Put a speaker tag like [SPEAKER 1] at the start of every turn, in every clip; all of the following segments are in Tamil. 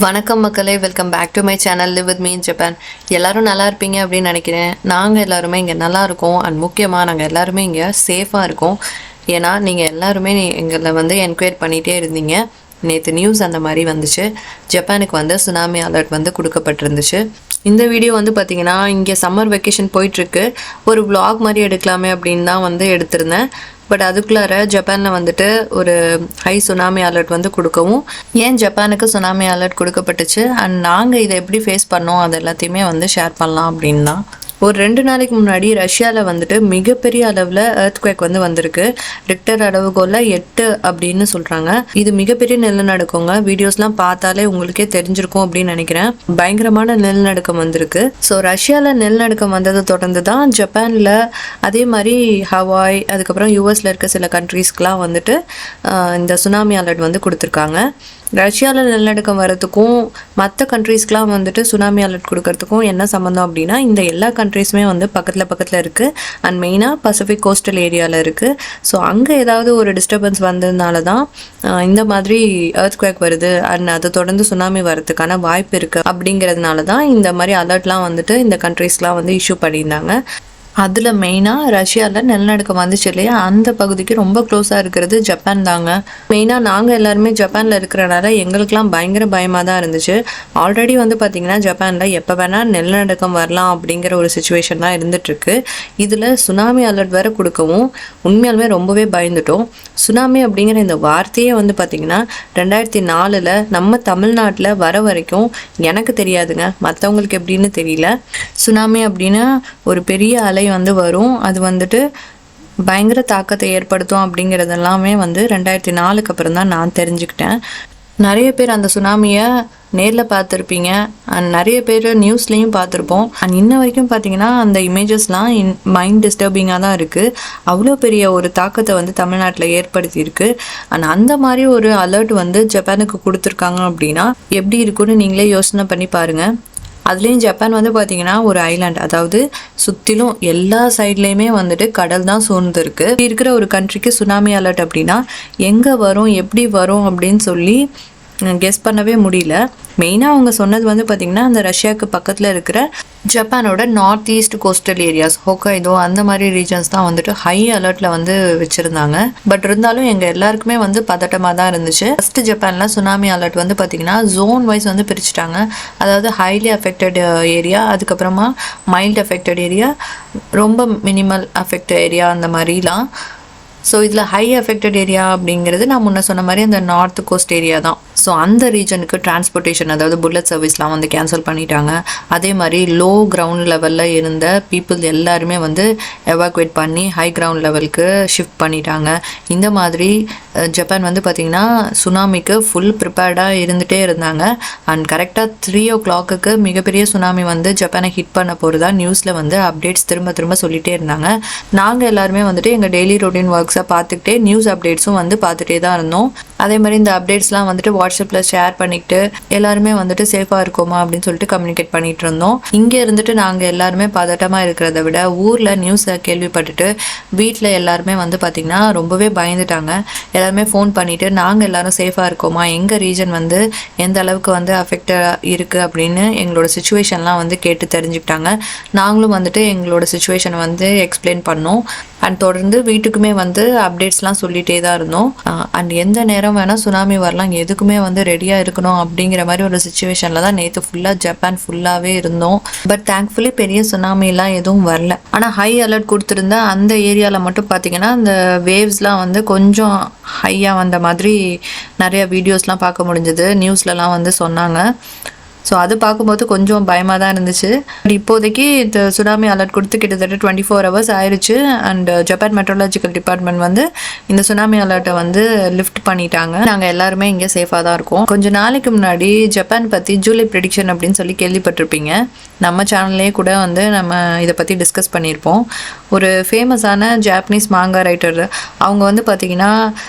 [SPEAKER 1] வணக்கம் மக்களே, welcome back to my channel live with me in Japan. எல்லாரும் நல்லா இருப்பீங்க அப்படின்னு நினைக்கிறேன். நாங்கள் எல்லாருமே இங்கே நல்லா இருக்கோம். அண்ட் முக்கியமாக நாங்கள் எல்லாருமே இங்கே சேஃபாக இருக்கோம். ஏன்னா நீங்கள் எல்லாருமே எங்களை வந்து என்கொயரி பண்ணிகிட்டே இருந்தீங்க. நேற்று நியூஸ் அந்த மாதிரி வந்துச்சு, ஜப்பானுக்கு வந்து சுனாமி அலர்ட் வந்து கொடுக்கப்பட்டிருந்துச்சு. இந்த வீடியோ வந்து பார்த்திங்கன்னா இங்கே சம்மர் வெக்கேஷன் போயிட்டுருக்கு, ஒரு vlog மாதிரி எடுக்கலாமே அப்படின்னு தான் வந்து எடுத்திருந்தேன். பட் அதுக்குள்ளார ஜப்பானில் வந்துட்டு ஒரு ஹை சுனாமி அலர்ட் வந்து கொடுக்கவும், ஏன் ஜப்பானுக்கு சுனாமி அலர்ட் கொடுக்கப்பட்டுச்சு அண்ட் நாங்கள் இதை எப்படி ஃபேஸ் பண்ணோம் அது எல்லாத்தையுமே வந்து ஷேர் பண்ணலாம் அப்படின்னு தான். ஒரு 2 நாளைக்கு முன்னாடி ரஷ்யாவில் வந்துட்டு மிகப்பெரிய அளவில் எர்த்குவேக் வந்து வந்திருக்கு. ரிக்டர் அளவுகோலில் 8 அப்படின்னு சொல்கிறாங்க. இது மிகப்பெரிய நிலநடுக்கங்க. வீடியோஸ்லாம் பார்த்தாலே உங்களுக்கே தெரிஞ்சிருக்கும் அப்படின்னு நினைக்கிறேன். பயங்கரமான நிலநடுக்கம் வந்திருக்கு. ஸோ ரஷ்யாவில் நிலநடுக்கம் வந்ததை தொடர்ந்து தான் ஜப்பானில் அதே மாதிரி ஹவாய், அதுக்கப்புறம் யூஎஸில் இருக்க சில கண்ட்ரீஸ்க்கெலாம் வந்துட்டு இந்த சுனாமி அலர்ட் வந்து கொடுத்துருக்காங்க. ரஷ்யாவில் நிலநடுக்கம் வரதுக்கும் மற்ற கண்ட்ரீஸ்க்கெலாம் வந்துட்டு சுனாமி அலர்ட் கொடுக்கறதுக்கும் என்ன சம்மந்தம் அப்படின்னா, இந்த எல்லா கண்ட்ரீஸுமே வந்து பக்கத்தில் இருக்குது அண்ட் மெயினாக பசிபிக் கோஸ்டல் ஏரியாவில் இருக்குது. ஸோ அங்கே ஏதாவது ஒரு டிஸ்டர்பன்ஸ் வந்ததுனால தான் இந்த மாதிரி எர்த்குவேக் வருது அண்ட் அதை தொடர்ந்து சுனாமி வரதுக்கான வாய்ப்பு இருக்குது. அப்படிங்கிறதுனால தான் இந்த மாதிரி அலர்ட்லாம் வந்துட்டு இந்த கண்ட்ரீஸ்லாம் வந்து இஷ்யூ பண்ணியிருந்தாங்க. அதில் மெயினாக ரஷ்யாவில் நிலநடுக்கம் வந்துச்சு இல்லையா, அந்த பகுதிக்கு ரொம்ப க்ளோஸாக இருக்கிறது ஜப்பான் தாங்க. மெயினாக நாங்கள் எல்லாருமே ஜப்பானில் இருக்கிறனால எங்களுக்கெலாம் பயங்கர பயமாக தான் இருந்துச்சு. ஆல்ரெடி வந்து பார்த்திங்கன்னா ஜப்பானில் எப்போ வேணால் நிலநடுக்கம் வரலாம் அப்படிங்கிற ஒரு சுச்சுவேஷன் தான் இருந்துகிட்ருக்கு. இதில் சுனாமி அலர்ட் வேறு கொடுக்கவும் உண்மையாலுமே ரொம்பவே பயந்துட்டோம். சுனாமி அப்படிங்கிற இந்த வார்த்தையே வந்து பார்த்திங்கன்னா 2004 நம்ம தமிழ்நாட்டில் வர வரைக்கும் எனக்கு தெரியாதுங்க, மற்றவங்களுக்கு எப்படின்னு தெரியல. சுனாமி அப்படின்னா ஒரு பெரிய அலை வந்து வரும், அது வந்துட்டு பயங்கர தாக்கத்தை ஏற்படுத்தும் அப்படிங்கிறதெல்லாமே வந்து 2004 அப்புறம் தான் நான் தெரிஞ்சுக்கிட்டேன். நிறைய பேர் அந்த சுனாமியை நேரில் பார்த்துருப்பீங்க அண்ட் நிறைய பேர் நியூஸ்லேயும் பார்த்துருப்போம். அண்ட் இன்ன வரைக்கும் பார்த்தீங்கன்னா அந்த இமேஜஸ்லாம் மைண்ட் டிஸ்டர்பிங்காக தான் இருக்குது. அவ்வளோ பெரிய ஒரு தாக்கத்தை வந்து தமிழ்நாட்டில் ஏற்படுத்தியிருக்கு. அண்ட் அந்த மாதிரி ஒரு அலர்ட் வந்து ஜப்பானுக்கு கொடுத்துருக்காங்க அப்படின்னா எப்படி இருக்குன்னு நீங்களே யோசனை பண்ணி பாருங்கள். அதுலேயும் ஜப்பான் வந்து பார்த்திங்கன்னா ஒரு ஐலாண்ட், அதாவது சுற்றிலும் எல்லா சைட்லேயுமே வந்துட்டு கடல் தான் சூழ்ந்துருக்கு. இருக்கிற ஒரு கண்ட்ரிக்கு சுனாமி அலர்ட் அப்படின்னா எங்கே வரும், எப்படி வரும் அப்படின்னு சொல்லி கெஸ் பண்ணவே முடியல. மெயினாக அவங்க சொன்னது வந்து பார்த்திங்கன்னா அந்த ரஷ்யாவுக்கு பக்கத்தில் இருக்கிற ஜப்பானோட நார்த் ஈஸ்ட் கோஸ்டல் ஏரியாஸ், ஹோக்கைடோ அந்த மாதிரி ரீஜன்ஸ் தான் வந்துட்டு ஹை அலர்ட்டில் வந்து வச்சுருந்தாங்க. பட் இருந்தாலும் எங்கள் எல்லாருக்குமே வந்து பதட்டமாக தான் இருந்துச்சு. ஃபஸ்ட்டு ஜப்பானில் சுனாமி அலர்ட் வந்து பார்த்திங்கன்னா ஜோன் வைஸ் வந்து பிரிச்சுட்டாங்க. அதாவது ஹைலி அஃபெக்டட் ஏரியா, அதுக்கப்புறமா மைல்ட் அஃபெக்டட் ஏரியா, ரொம்ப மினிமல் அஃபெக்ட் ஏரியா அந்த மாதிரிலாம். ஸோ இதில் ஹை அஃபெக்டட் ஏரியா அப்படிங்கிறது நான் முன்ன சொன்ன மாதிரி அந்த நார்த் கோஸ்ட் ஏரியா தான். ஸோ அந்த ரீஜனுக்கு டிரான்ஸ்போர்ட்டேஷன், அதாவது புல்லட் சர்வீஸ்லாம் வந்து கேன்சல் பண்ணிட்டாங்க. அதே மாதிரி லோ கிரவுண்ட் லெவலில் இருந்த பீப்புள் எல்லாருமே வந்து எவாக்குவேட் பண்ணி ஹை கிரவுண்ட் லெவலுக்கு ஷிஃப்ட் பண்ணிட்டாங்க. இந்த மாதிரி ஜப்பான் வந்து பார்த்திங்கன்னா சுனாமிக்கு ஃபுல் ப்ரிப்பேர்டாக இருந்துகிட்டே இருந்தாங்க. அண்ட் கரெக்டாக 3 o'clock மிகப்பெரிய சுனாமி வந்து ஜப்பானை ஹிட் பண்ண போகிறதா நியூஸில் வந்து அப்டேட்ஸ் திரும்ப சொல்லிகிட்டே இருந்தாங்க. நாங்கள் எல்லாருமே வந்துட்டு எங்கள் டெய்லி ரொட்டீன் ஒர்க்ஸை பார்த்துக்கிட்டே நியூஸ் அப்டேட்ஸும் வந்து பார்த்துட்டே தான் இருந்தோம். அதே மாதிரி இந்த அப்டேட்ஸ்லாம் வந்துட்டு வாட்ஸ்அப்பில் ஷேர் பண்ணிக்கிட்டு எல்லாருமே வந்துட்டு சேஃபாக இருக்கோமா அப்படின்னு சொல்லிட்டு கம்யூனிகேட் பண்ணிகிட்டு இருந்தோம். இங்கே இருந்துட்டு நாங்கள் எல்லாருமே பதட்டமாக இருக்கிறத விட ஊரில் நியூஸை கேள்விப்பட்டுட்டு வீட்டில் எல்லாருமே வந்து பார்த்திங்கன்னா ரொம்பவே பயந்துட்டாங்க. எல்லாருமே ஃபோன் பண்ணிவிட்டு நாங்கள் எல்லோரும் சேஃபாக இருக்கோமா, எங்கள் ரீஜன் வந்து எந்த அளவுக்கு வந்து அஃபெக்டாக இருக்குது அப்படின்னு எங்களோட சுச்சுவேஷன்லாம் வந்து கேட்டு தெரிஞ்சுக்கிட்டாங்க. நாங்களும் வந்துட்டு எங்களோட சுச்சுவேஷனை வந்து எக்ஸ்பிளைன் பண்ணோம். அண்ட் தொடர்ந்து வீட்டுக்குமே வந்து அப்டேட்ஸ்லாம் சொல்லிகிட்டே தான் இருந்தோம். அண்ட் எந்த நேரம் வேணால் சுனாமி வரலாம், எதுக்குமே வந்து ரெடியாக இருக்கணும் அப்படிங்கிற மாதிரி ஒரு சுச்சுவேஷனில் தான் நேற்று ஃபுல்லாக ஜப்பான் ஃபுல்லாகவே இருந்தோம். பட் தேங்க்ஃபுல்லி பெரிய சுனாமிலாம் எதுவும் வரல. ஆனால் ஹை அலர்ட் கொடுத்துருந்த அந்த ஏரியாவில் மட்டும் பார்த்திங்கன்னா அந்த வேவ்ஸ்லாம் வந்து கொஞ்சம் ஹையாக வந்த மாதிரி நிறைய வீடியோஸ்லாம் பார்க்க முடிஞ்சது, நியூஸ்லலாம் வந்து சொன்னாங்க. ஸோ அது பார்க்கும்போது கொஞ்சம் பயமாக தான் இருந்துச்சு. பட் இப்போதைக்கு இந்த சுனாமி அலர்ட் கொடுத்து கிட்டத்தட்ட 24 hours ஆயிடுச்சு. அண்ட் ஜப்பான் மெட்ரோலாஜிக்கல் டிபார்ட்மெண்ட் வந்து இந்த சுனாமி அலர்ட்டை வந்து லிஃப்ட் பண்ணிட்டாங்க. நாங்கள் எல்லாருமே இங்கே சேஃபாக தான் இருக்கோம். கொஞ்சம் நாளைக்கு முன்னாடி ஜப்பான் பற்றி ஜூலை ப்ரெடிக்ஷன் அப்படின்னு சொல்லி கேள்விப்பட்டிருப்பீங்க. நம்ம சேனல்லே கூட வந்து நம்ம இதை பற்றி டிஸ்கஸ் பண்ணியிருப்போம். ஒரு ஃபேமஸான ஜாப்பனீஸ் மாங்கா ரைட்டர். அவங்க வந்து பார்த்திங்கன்னா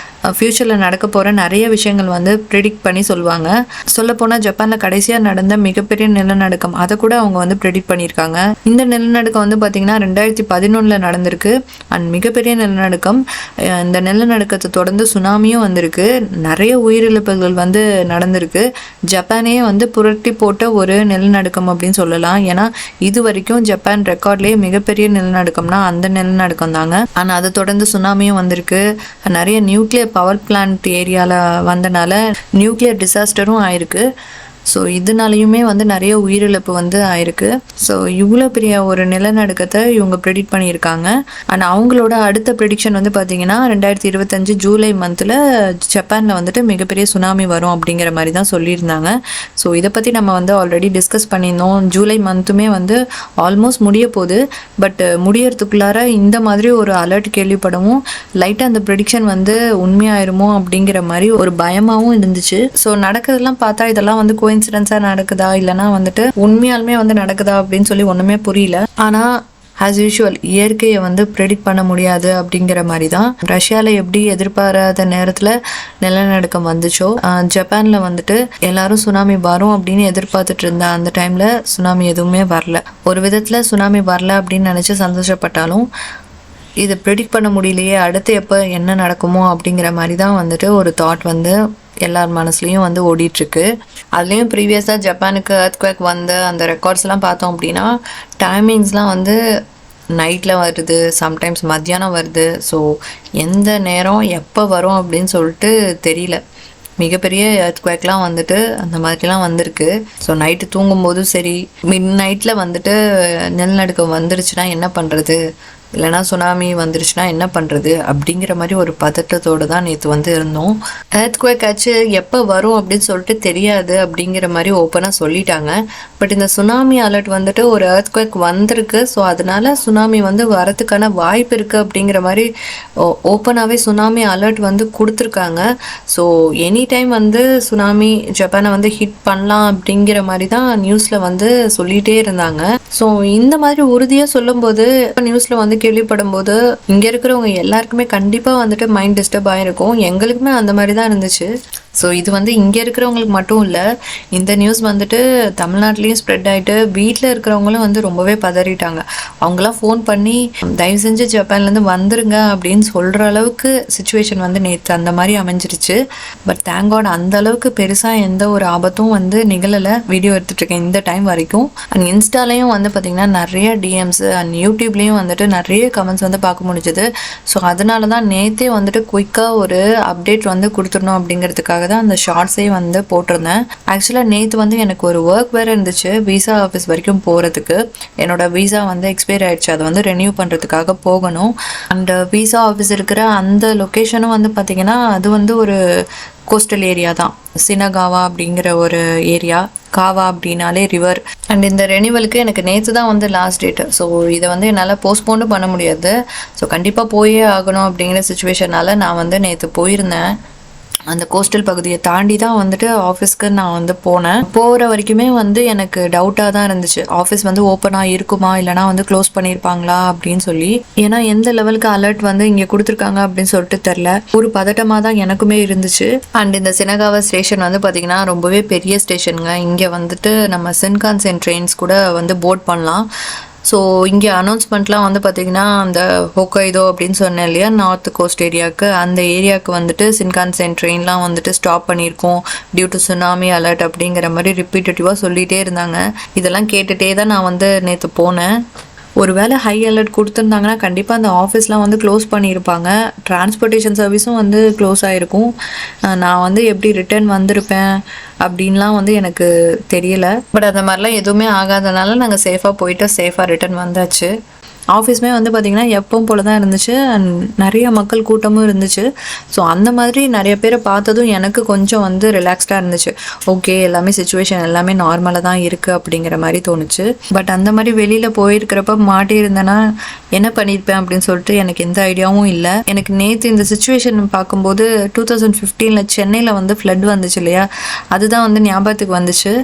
[SPEAKER 1] ஃப்யூச்சரில் நடக்க போகிற நிறைய விஷயங்கள் வந்து ப்ரிடிக்ட் பண்ணி சொல்லுவாங்க. சொல்லப்போனால் ஜப்பானில் கடைசியாக நடந்த மிகப்பெரிய நிலநடுக்கம் அதை கூட அவங்க வந்து ப்ரிடிக்ட் பண்ணியிருக்காங்க. இந்த நிலநடுக்கம் வந்து பார்த்திங்கன்னா 2011 நடந்திருக்கு. அண்ட் மிகப்பெரிய நிலநடுக்கம். இந்த நிலநடுக்கத்தை தொடர்ந்து சுனாமியும் வந்திருக்கு. நிறைய உயிரிழப்புகள் வந்து நடந்திருக்கு. ஜப்பானே வந்து புரட்டி போட்ட ஒரு நிலநடுக்கம் அப்படின்னு சொல்லலாம். ஏன்னா இது வரைக்கும் ஜப்பான் ரெக்கார்ட்லேயே மிகப்பெரிய நிலநடுக்கம்னா அந்த நிலநடுக்கம் தாங்க. ஆனால் அதை தொடர்ந்து சுனாமியும் வந்திருக்கு. நிறைய நியூக்ளியர் பவர் பிளான்ட் ஏரியாவில் வந்தனால நியூக்ளியர் டிசாஸ்டரும் ஆயிருக்கு. ஸோ இதனாலையுமே வந்து நிறைய உயிரிழப்பு வந்து ஆயிருக்கு. ஸோ இவ்வளோ பெரிய ஒரு நிலநடுக்கத்தை இவங்க ப்ரெடிக்ட் பண்ணியிருக்காங்க. அண்ட் அவங்களோட அடுத்த ப்ரெடிக்ஷன் வந்து பார்த்தீங்கன்னா 2025 ஜூலை மந்தில் ஜப்பானில் வந்துட்டு மிகப்பெரிய சுனாமி வரும் அப்படிங்கிற மாதிரி தான் சொல்லியிருந்தாங்க. ஸோ இதை பற்றி நம்ம வந்து ஆல்ரெடி டிஸ்கஸ் பண்ணியிருந்தோம். ஜூலை மந்த்துமே வந்து ஆல்மோஸ்ட் முடிய போகுது. பட் முடியறதுக்குள்ளார இந்த மாதிரி ஒரு அலர்ட் கேள்விப்படவும் லைட்டாக அந்த ப்ரெடிக்ஷன் வந்து உண்மையாயிருமோ அப்படிங்கிற மாதிரி ஒரு பயமாகவும் இருந்துச்சு. ஸோ நடக்கிறதெல்லாம் பார்த்தா இதெல்லாம் வந்து கோயின்சிடென்ஸாக நடக்குதா இல்லைனா வந்துட்டு உண்மையாலுமே வந்து நடக்குதா அப்படின்னு சொல்லி ஒன்றுமே புரியல. ஆனால் ஆஸ் யூஷுவல் இயற்கையை வந்து ப்ரெடிக்ட் பண்ண முடியாது அப்படிங்கிற மாதிரி தான். ரஷ்யாவில் எப்படி எதிர்பாராத நேரத்தில் நிலநடுக்கம் வந்துச்சோ ஜப்பானில் வந்துட்டு எல்லாரும் சுனாமி வரும் அப்படின்னு எதிர்பார்த்துட்டு இருந்தா அந்த டைமில் சுனாமி எதுவுமே வரல. ஒரு விதத்தில் சுனாமி வரல அப்படின்னு நினச்சி சந்தோஷப்பட்டாலும் இதை ப்ரெடிக்ட் பண்ண முடியலையே, அடுத்து எப்போ என்ன நடக்குமோ அப்படிங்கிற மாதிரி தான் வந்துட்டு ஒரு தாட் வந்து எல்லார் மனசுலையும் வந்து ஓடிட்டுருக்கு. அதுலேயும் ப்ரீவியஸாக ஜப்பானுக்கு எர்த்குவேக் வந்த அந்த ரெக்கார்ட்ஸ்லாம் பார்த்தோம் அப்படின்னா டைமிங்ஸ்லாம் வந்து நைட்டில் வருது, சம்டைம்ஸ் மத்தியானம் வருது. ஸோ எந்த நேரம் எப்போ வரும் அப்படின்னு சொல்லிட்டு தெரியல. மிகப்பெரிய எர்த்குவேக்லாம் வந்துட்டு அந்த மாதிரிலாம் வந்திருக்கு. ஸோ நைட்டு தூங்கும்போதும் சரி, மிட் நைட்டில் வந்துட்டு நிலநடுக்கம் வந்துருச்சுன்னா என்ன பண்ணுறது, இல்லைனா சுனாமி வந்துருச்சுன்னா என்ன பண்ணுறது அப்படிங்கிற மாதிரி ஒரு பதட்டத்தோடு தான் நேற்று வந்து இருந்தோம். எர்த்குவேக் ஆச்சு எப்போ வரும் அப்படின்னு சொல்லிட்டு தெரியாது அப்படிங்கிற மாதிரி ஓப்பனாக சொல்லிட்டாங்க. பட் இந்த சுனாமி அலர்ட் வந்துட்டு ஒரு எர்த்குவேக் வந்திருக்கு. ஸோ அதனால சுனாமி வந்து வரதுக்கான வாய்ப்பு இருக்குது அப்படிங்கிற மாதிரி ஓப்பனாகவே சுனாமி அலர்ட் வந்து கொடுத்துருக்காங்க. ஸோ எனி டைம் வந்து சுனாமி ஜப்பானை வந்து ஹிட் பண்ணலாம் அப்படிங்கிற மாதிரி தான் நியூஸில் வந்து சொல்லிகிட்டே இருந்தாங்க. ஸோ இந்த மாதிரி உறுதியாக சொல்லும்போது நியூஸில் வந்து கேள்விப்படும் போது இங்கே இருக்கிறவங்க எல்லாருக்குமே கண்டிப்பாக வந்துட்டு மைண்ட் டிஸ்டர்ப் ஆகிருக்கும். எங்களுக்குமே அந்த மாதிரி தான் இருந்துச்சு. ஸோ இது வந்து இங்கே இருக்கிறவங்களுக்கு மட்டும் இல்லை, இந்த நியூஸ் வந்துட்டு தமிழ்நாட்டிலையும் ஸ்ப்ரெட் ஆகிட்டு வீட்டில் இருக்கிறவங்களும் வந்து ரொம்பவே பதறிட்டாங்க. அவங்களாம் ஃபோன் பண்ணி தயவு செஞ்சு ஜப்பான்லேருந்து வந்துருங்க அப்படின்னு சொல்கிற அளவுக்கு சுச்சுவேஷன் வந்து நேற்று அந்த மாதிரி அமைஞ்சிருச்சு. பட் தேங்க் காட் அந்த அளவுக்கு பெருசாக எந்த ஒரு ஆபத்தும் வந்து நிகழலை. வீடியோ எடுத்துகிட்ருக்கேன் இந்த டைம் வரைக்கும். அண்ட் இன்ஸ்டாலையும் வந்து பார்த்திங்கன்னா நிறைய டிஎம்ஸ் அண்ட் யூடியூப்லேயும் வந்துட்டு நிறைய கமெண்ட்ஸ் வந்து பார்க்க முடிஞ்சது. ஸோ அதனால தான் நேற்றே வந்துட்டு குயிக்காக ஒரு அப்டேட் வந்து கொடுத்துடணும் அப்படிங்கிறதுக்காக தான் அந்த ஷார்ட்ஸே வந்து போட்டிருந்தேன். ஆக்சுவலாக நேற்று வந்து எனக்கு ஒரு ஒர்க் வேறு இருந்துச்சு, விசா ஆஃபீஸ் வரைக்கும் போகிறதுக்கு. என்னோட விசா வந்து எக்ஸ்பைர் ஆகிடுச்சு, அதை வந்து ரெனியூ பண்ணுறதுக்காக போகணும். அண்ட் விசா ஆஃபீஸ் இருக்கிற அந்த லொக்கேஷனும் வந்து பார்த்திங்கன்னா அது வந்து ஒரு கோஸ்டல் ஏரியா தான். சினகாவா அப்படிங்கிற ஒரு ஏரியா. காவா அப்படின்னாலே ரிவர். அண்ட் இந்த ரெனிவலுக்கு எனக்கு நேற்று தான் வந்து லாஸ்ட் டேட்டு. ஸோ இதை வந்து என்னால் போஸ்ட்போனும் பண்ண முடியாது. ஸோ கண்டிப்பாக போயே ஆகணும் அப்படிங்கிற சுச்சுவேஷனால் நான் வந்து நேற்று போயிருந்தேன். அந்த கோஸ்டல் பகுதியை தாண்டி தான் வந்துட்டு ஆஃபீஸ்க்கு நான் வந்து போனேன். போகிற வரைக்குமே வந்து எனக்கு டவுட்டாக தான் இருந்துச்சு, ஆஃபீஸ் வந்து ஓப்பனாக இருக்குமா இல்லைனா வந்து க்ளோஸ் பண்ணியிருப்பாங்களா அப்படின்னு சொல்லி. ஏன்னா எந்த லெவலுக்கு அலர்ட் வந்து இங்கே கொடுத்துருக்காங்க அப்படின்னு சொல்லிட்டு தெரில. ஒரு பதட்டமாக தான் எனக்குமே இருந்துச்சு. அண்ட் இந்த சினகாவா ஸ்டேஷன் வந்து பார்த்திங்கன்னா ரொம்பவே பெரிய ஸ்டேஷனுங்க. இங்கே வந்துட்டு நம்ம சின்கான்சென் ட்ரெயின்ஸ் கூட வந்து போர்ட் பண்ணலாம். ஸோ இங்கே அனௌன்ஸ்மெண்ட்லாம் வந்து பார்த்திங்கன்னா அந்த ஹோக்கைடோ அப்படின்னு சொன்னேன் இல்லையா, நார்த் கோஸ்ட் ஏரியாவுக்கு, அந்த ஏரியாவுக்கு வந்துட்டு சின்கான்சென் ட்ரெயின்லாம் வந்துட்டு ஸ்டாப் பண்ணியிருக்கோம் டியூ டு சுனாமி அலர்ட் அப்படிங்கிற மாதிரி ரிப்பீட்டட்டிவாக சொல்லிகிட்டே இருந்தாங்க. இதெல்லாம் கேட்டுகிட்டே தான் நான் வந்து நேற்று போனேன். ஒரு வேளை ஹை அலர்ட் கொடுத்துருந்தாங்கன்னா கண்டிப்பாக அந்த ஆஃபீஸ்லாம் வந்து க்ளோஸ் பண்ணியிருப்பாங்க. டிரான்ஸ்போர்ட்டேஷன் சர்வீஸும் வந்து க்ளோஸ் ஆகிருக்கும். நான் வந்து எப்படி ரிட்டர்ன் வந்திருப்பேன் அப்படின்லாம் வந்து எனக்கு தெரியல. பட் அந்த மாதிரிலாம் எதுவுமே ஆகாதனால நாங்கள் சேஃபாக போயிட்டு சேஃபாக ரிட்டர்ன் வந்தாச்சு. ஆஃபீஸுமே வந்து பார்த்திங்கன்னா எப்பவும் போல தான் இருந்துச்சு. அண்ட் நிறைய மக்கள் கூட்டமும் இருந்துச்சு. ஸோ அந்த மாதிரி நிறைய பேரை பார்த்ததும் எனக்கு கொஞ்சம் வந்து ரிலாக்ஸ்டாக இருந்துச்சு. ஓகே, எல்லாமே சுச்சுவேஷன் எல்லாமே நார்மலாக தான் இருக்குது அப்படிங்கிற மாதிரி தோணுச்சு. பட் அந்த மாதிரி வெளியில் போயிருக்கிறப்ப மாட்டியிருந்தேன்னா என்ன பண்ணியிருப்பேன் அப்படின்னு சொல்லிட்டு எனக்கு எந்த ஐடியாவும் இல்லை. எனக்கு நேற்று இந்த சுச்சுவேஷன் பார்க்கும்போது 2015 சென்னையில் வந்து ஃப்ளட் வந்துச்சு இல்லையா, அதுதான் வந்து ஞாபகத்துக்கு வந்துச்சு.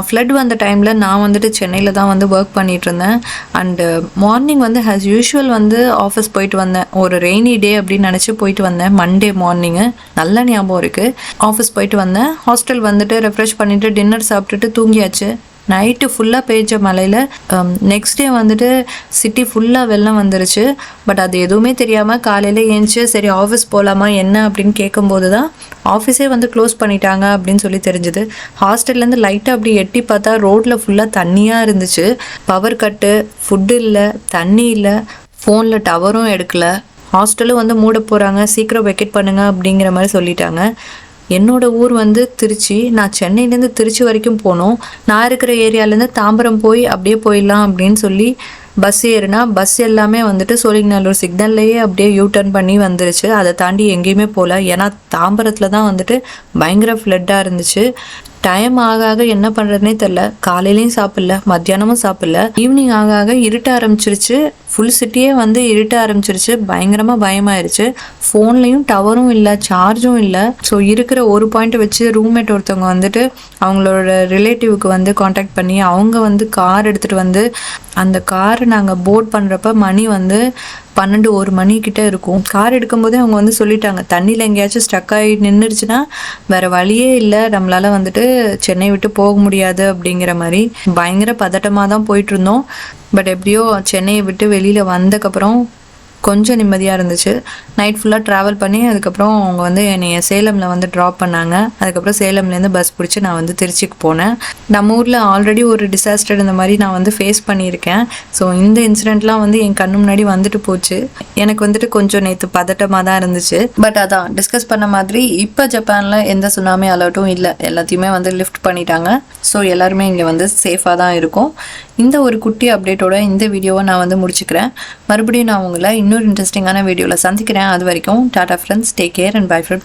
[SPEAKER 1] ஃப்ளட் வந்த டைமில் நான் வந்துட்டு சென்னையில் தான் வந்து ஒர்க் பண்ணிகிட்டு இருந்தேன். அண்டு மார்னிங் மார்னிங் வந்து ஆஸ் யூஷுவல் வந்து ஆஃபீஸ் போயிட்டு வந்தேன். ஒரு ரெய்னி டே அப்படின்னு நினச்சி போயிட்டு வந்தேன். மண்டே மார்னிங்கு நல்ல ஞாபகம் இருக்குது. ஆஃபீஸ் போயிட்டு வந்தேன். ஹாஸ்டல் வந்துட்டு ரெஃப்ரெஷ் பண்ணிவிட்டு டின்னர் சாப்பிட்டுட்டு தூங்கியாச்சு. நைட்டு ஃபுல்லாக பெய்ஞ்ச மழையில் நெக்ஸ்ட் டே வந்துட்டு சிட்டி ஃபுல்லாக வெள்ளம் வந்துருச்சு. பட் அது எதுவுமே தெரியாமல் காலையில் ஏஞ்சி சரி ஆஃபீஸ் போகலாமா என்ன அப்படின்னு கேட்கும்போது தான் ஆஃபீஸே வந்து க்ளோஸ் பண்ணிட்டாங்க அப்படின்னு சொல்லி தெரிஞ்சுது. ஹாஸ்டல்லேருந்து லைட்டாக அப்படி எட்டி பார்த்தா ரோட்டில் ஃபுல்லாக தண்ணியாக இருந்துச்சு. பவர் கட்டு, ஃபுட்டு இல்லை, தண்ணி இல்லை, ஃபோனில் டவரும் எடுக்கலை. ஹாஸ்டலும் வந்து மூட போகிறாங்க, சீக்கிரம் வெக்கேட் பண்ணுங்க அப்படிங்கிற மாதிரி சொல்லிட்டாங்க. என்னோடய ஊர் வந்து திருச்சி. நான் சென்னையிலேருந்து திருச்சி வரைக்கும் போனோம். நான் இருக்கிற ஏரியாலேருந்து தாம்பரம் போய் அப்படியே போயிடலாம் அப்படின்னு சொல்லி பஸ் ஏறுனா பஸ் எல்லாமே வந்துட்டு சோழிங்கநல்லூர் சிக்னல்லையே அப்படியே யூடர்ன் பண்ணி வந்துருச்சு. அதை தாண்டி எங்கேயுமே போகல. ஏன்னா தாம்பரத்தில் தான் வந்துட்டு பயங்கர ஃப்ளட்டாக இருந்துச்சு. டைம் ஆக ஆக என்ன பண்ணுறதுனே தெரில. காலையிலையும் சாப்பிடல, மத்தியானமும் சாப்பிடல. ஈவினிங் ஆக ஆக இருட்ட ஆரம்பிச்சிருச்சு. ஃபுல் சிட்டியே வந்து இருட்ட ஆரம்பிச்சிருச்சு. பயங்கரமாக பயமாயிருச்சு. ஃபோன்லேயும் டவரும் இல்லை, சார்ஜும் இல்லை. ஸோ இருக்கிற ஒரு பாயிண்ட் வச்சு ரூம்மேட் ஒருத்தவங்க வந்துட்டு அவங்களோட ரிலேட்டிவ்க்கு வந்து காண்டாக்ட் பண்ணி அவங்க வந்து கார் எடுத்துகிட்டு வந்து அந்த காரை நாங்கள் போர்ட் பண்ணுறப்ப மணி வந்து 12-1 மணிக்கிட்ட இருக்கும். கார் எடுக்கும்போதே அவங்க வந்து சொல்லிட்டாங்க, தண்ணியில் எங்கேயாச்சும் ஸ்டக் ஆகி நின்றுச்சுன்னா வேறு வழியே இல்லை, நம்மளால் வந்துட்டு சென்னை விட்டு போக முடியாது அப்படிங்கிற மாதிரி. பயங்கர பதட்டமாக தான் போயிட்டு இருந்தோம். பட் எப்படியோ சென்னையை விட்டு வெளியில் வந்ததுக்கப்புறம் கொஞ்சம் நிம்மதியாக இருந்துச்சு. நைட் ஃபுல்லாக ட்ராவல் பண்ணி அதுக்கப்புறம் அவங்க வந்து என்னை சேலமில் வந்து ட்ராப் பண்ணாங்க. அதுக்கப்புறம் சேலம்லேருந்து பஸ் பிடிச்சி நான் வந்து திருச்சிக்கு போனேன். நம்ம ஊரில் ஆல்ரெடி ஒரு டிசாஸ்டர் இந்த மாதிரி நான் வந்து ஃபேஸ் பண்ணியிருக்கேன். ஸோ இந்த இன்சிடெண்ட்லாம் வந்து என் கண்ணு முன்னாடி வந்துட்டு போச்சு. எனக்கு வந்துட்டு கொஞ்சம் நேற்று பதட்டமாக தான் இருந்துச்சு. பட் அதான் டிஸ்கஸ் பண்ண மாதிரி இப்போ ஜப்பானில் எந்த சுனாமி அலர்ட்டும் இல்லை. எல்லாத்தையுமே வந்து லிஃப்ட் பண்ணிட்டாங்க. ஸோ எல்லாருமே இங்கே வந்து சேஃபாக தான் இருக்கும். இந்த ஒரு குட்டி அப்டேட்டோட இந்த வீடியோவை நான் வந்து முடிச்சுக்கிறேன். மறுபடியும் நான் உங்களை இன்னொரு இன்ட்ரெஸ்டிங்கான வீடியோவில் சந்திக்கிறேன். அது வரைக்கும் Tata friends, take care and by friend.